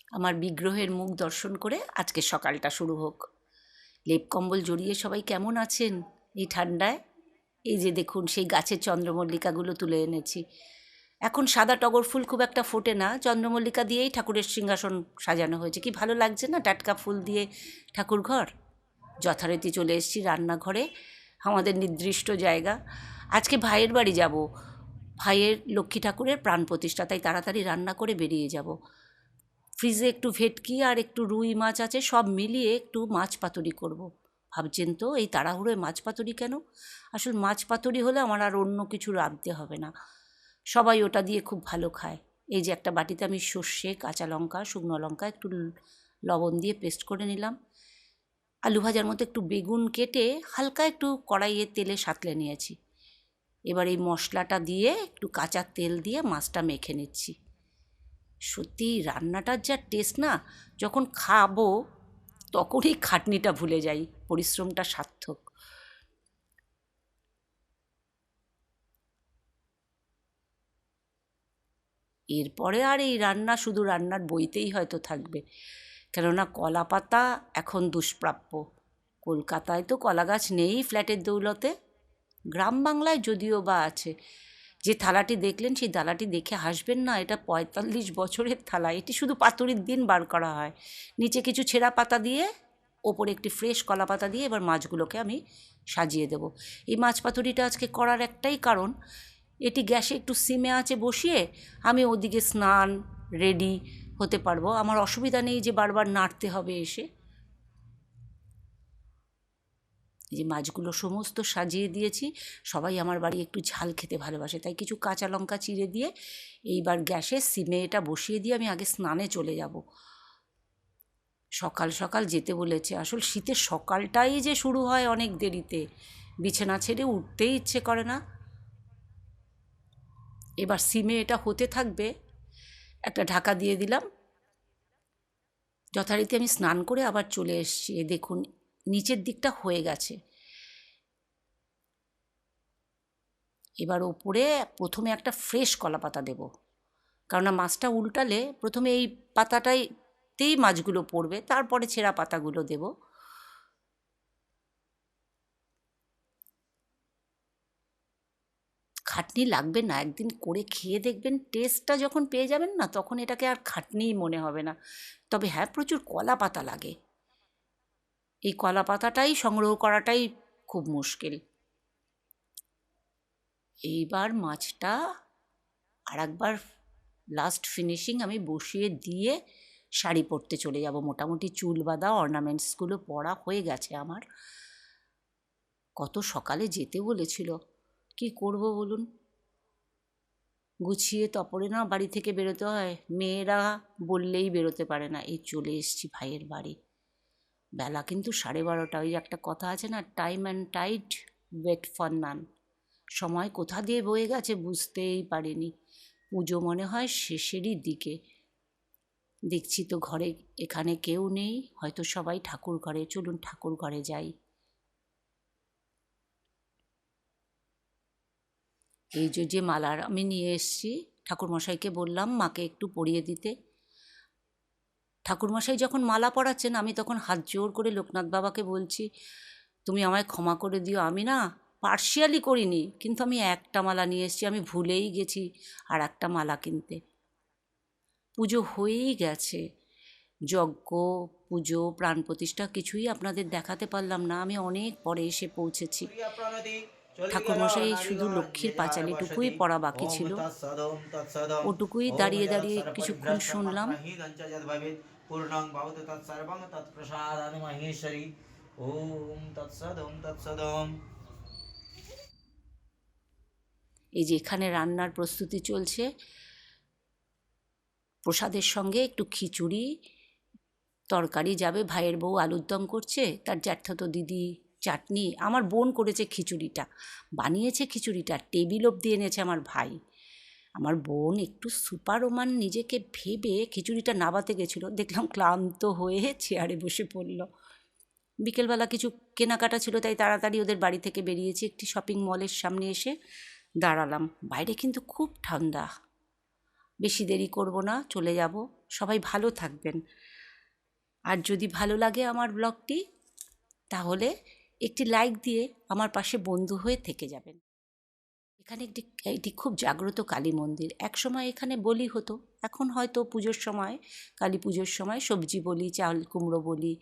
আমার বিগ্রহের মুখ দর্শন করে আজকে সকালটা শুরু হোক। লেপ কম্বল জড়িয়ে সবাই কেমন আছেন এই ঠান্ডায়? এই যে দেখুন সেই গাছের চন্দ্রমল্লিকাগুলো তুলে এনেছি। এখন সাদা টগর ফুল খুব একটা ফোটে না, চন্দ্রমল্লিকা দিয়েই ঠাকুরের সিংহাসন সাজানো হয়েছে। কি ভালো লাগছে না টাটকা ফুল দিয়ে ঠাকুর ঘর। যথারীতি চলে এসেছি রান্নাঘরে, আমাদের নির্দিষ্ট জায়গা। আজকে ভাইয়ের বাড়ি যাব, ভাইয়ের লক্ষ্মী ঠাকুরের প্রাণ প্রতিষ্ঠা, তাই তাড়াতাড়ি রান্না করে বেরিয়ে যাব। ফ্রিজে একটু ভেটকি আর একটু রুই মাছ আছে, সব মিলিয়ে একটু মাছ পাতুরি করব। ভাবছেন তো এই তাড়াহুড়োয় মাছ পাতুরি কেন? আসল মাছ পাতুরি হলে আমার আর অন্য কিছু রাঁধতে হবে না, সবাই ওটা দিয়ে খুব ভালো খায়। এই যে একটা বাটিতে আমি সর্ষে, কাঁচা লঙ্কা, শুকনো লঙ্কা একটু লবণ দিয়ে পেস্ট করে নিলাম। আলু ভাজার মতো একটু বেগুন কেটে হালকা একটু কড়াইয়ে তেলে সাঁতলে নিয়েছি। এবার এই মশলাটা দিয়ে একটু কাঁচা তেল দিয়ে মাছটা মেখে নিচ্ছি। সত্যি রান্নাটার যা টেস্ট না, যখন খাবো তখনই খাটনিটা ভুলে যাই, পরিশ্রমটা সার্থক। এরপরে আর এই রান্না শুধু রান্নার বইতেই হয়তো থাকবে, কেননা কলা পাতা এখন দুষ্প্রাপ্য। কলকাতায় তো কলা গাছ নেই ফ্ল্যাটের দৌলতে, গ্রাম বাংলায় যদিও বা আছে। যে থালাটি দেখলেন সেই থালাটি দেখে হাসবেন না, এটা 45 বছরের থালা। এটি শুধু পাতুরির দিন বার করা হয়। নিচে কিছু ছেঁড়া পাতা দিয়ে, ওপরে একটি ফ্রেশ কলা পাতা দিয়ে এবার মাছগুলোকে আমি সাজিয়ে দেব। এই মাছ পাতুরিটা আজকে করার একটাই কারণ, এটি গ্যাসে একটু সিমে আঁচে বসিয়ে আমি ওদিকে স্নান রেডি হতে পারবো। আমার অসুবিধা নেই যে বারবার নাড়তে হবে এসে। এই যে মাছগুলো সমস্ত সাজিয়ে দিয়েছি। সবাই আমার বাড়ি একটু ঝাল খেতে ভালোবাসে, তাই কিছু কাঁচা লঙ্কা চিড়ে দিয়ে এইবার গ্যাসে সিমে এটা বসিয়ে দিয়ে আমি আগে স্নানে চলে যাব। সকাল সকাল যেতে বলেছে। আসল শীতের সকালটাই যে শুরু হয় অনেক দেরিতে, বিছানা ছেড়ে উঠতেই ইচ্ছে করে না। এবার সিমে এটা হতে থাকবে, একটা ঢাকা দিয়ে দিলাম। যথারীতি আমি স্নান করে আবার চলে এসেছি। দেখুন নিচের দিকটা হয়ে গেছে। এবার ওপরে প্রথমে একটা ফ্রেশ কলা পাতা দেবো, কেননা মাছটা উল্টালে প্রথমে এই পাতাটাইতেই মাছগুলো পড়বে, তারপরে ছেঁড়া পাতাগুলো দেব। খাটনি লাগবে না, একদিন করে খেয়ে দেখবেন, টেস্টটা যখন পেয়ে যাবেন না তখন এটাকে আর খাটনিই মনে হবে না। তবে হ্যাঁ, প্রচুর কলা পাতা লাগে। এই কলা পাতাটাই সংগ্রহ করাটাই খুব মুশকিল। এইবার মাছটা আর একবার লাস্ট ফিনিশিং আমি বসিয়ে দিয়ে শাড়ি পরতে চলে যাব। মোটামুটি চুল বাঁধা অর্নামেন্টসগুলো পরা হয়ে গেছে আমার। কত সকালে যেতে বলেছিল, কি করব বলুন। গুছিয়ে তপরে না বাড়ি থেকে বেরোতে হয়, মেয়েরা বললেই বেরোতে পারে না। এই চলে এসেছি ভাইয়ের বাড়ি। বেলা কিন্তু 12:30। ওই একটা কথা আছে না, time and tide wait for none. সময় কোথা দিয়ে বয়ে গেছে বুঝতেই পারিনি। পুজো মনে হয় শেষেরই দিকে। দেখছি তো ঘরে এখানে কেউ নেই, হয়তো সবাই ঠাকুর ঘরে। চলুন ঠাকুর ঘরে যাই। এই যে মালা আমি নিয়ে এসেছি, ঠাকুরমশাইকে বললাম মাকে একটু পরিয়ে দিতে। ঠাকুরমশাই যখন মালা পরাচ্ছেন আমি তখন হাত জোর করে লোকনাথ বাবাকে বলছি, তুমি আমায় ক্ষমা করে দিও, আমি না পার্শিয়ালি করিনি, কিন্তু আমি একটা মালা নিয়ে এসেছি, আমি ভুলেই গেছি আর একটা মালা কিনতে। পুজো হয়েই গেছে। যজ্ঞ, পুজো, প্রাণ প্রতিষ্ঠা কিছুই আপনাদের দেখাতে পারলাম না, আমি অনেক পরে এসে পৌঁছেছি। ঠাকুরমশাই শুধু লক্ষ্মীর পাঁচালিটুকুই পড়া বাকি ছিল, ওটুকুই দাঁড়িয়ে দাঁড়িয়ে কিছুক্ষণ শুনলাম। পূর্ণং ভবতু তৎসর্বং তৎপ্রসাদানি মহেশ্বরী। ওম তৎসদ ওম তৎসদ ওম। এই যে এখানে রান্নার প্রস্তুতি চলছে, প্রসাদের সঙ্গে একটু খিচুড়ি তরকারি যাবে। ভাইয়ের বউ আলুর দম করছে, তার জ্যাঠাতো দিদি চাটনি, আমার বোন করেছে খিচুড়িটা, বানিয়েছে খিচুড়িটা, টেবিল অবধি এনেছে আমার ভাই। আমার বোন একটু সুপারওম্যান নিজেকে ভেবে খিচুড়িটা নাবাতে গেছিলো, দেখলাম ক্লান্ত হয়ে চেয়ারে বসে পড়ল। বিকেলবেলা কিছু কেনাকাটা ছিল, তাই তাড়াতাড়ি ওদের বাড়ি থেকে বেরিয়েছি। একটি শপিং মলের সামনে এসে দাঁড়ালাম। বাইরে কিন্তু খুব ঠান্ডা, বেশি দেরি করব না, চলে যাব। সবাই ভালো থাকবেন। আর যদি ভালো লাগে আমার ব্লগটি, তাহলে একটি লাইক দিয়ে আমার পাশে বন্ধু হয়ে থেকে যাবেন। এখানে এটি খুব জাগ্রত কালী মন্দির। একসময় এখানে বলি হতো, এখন হয়তো পুজোর সময়, কালী পুজোর সময় সবজি বলি, চাল কুমড়ো বলি,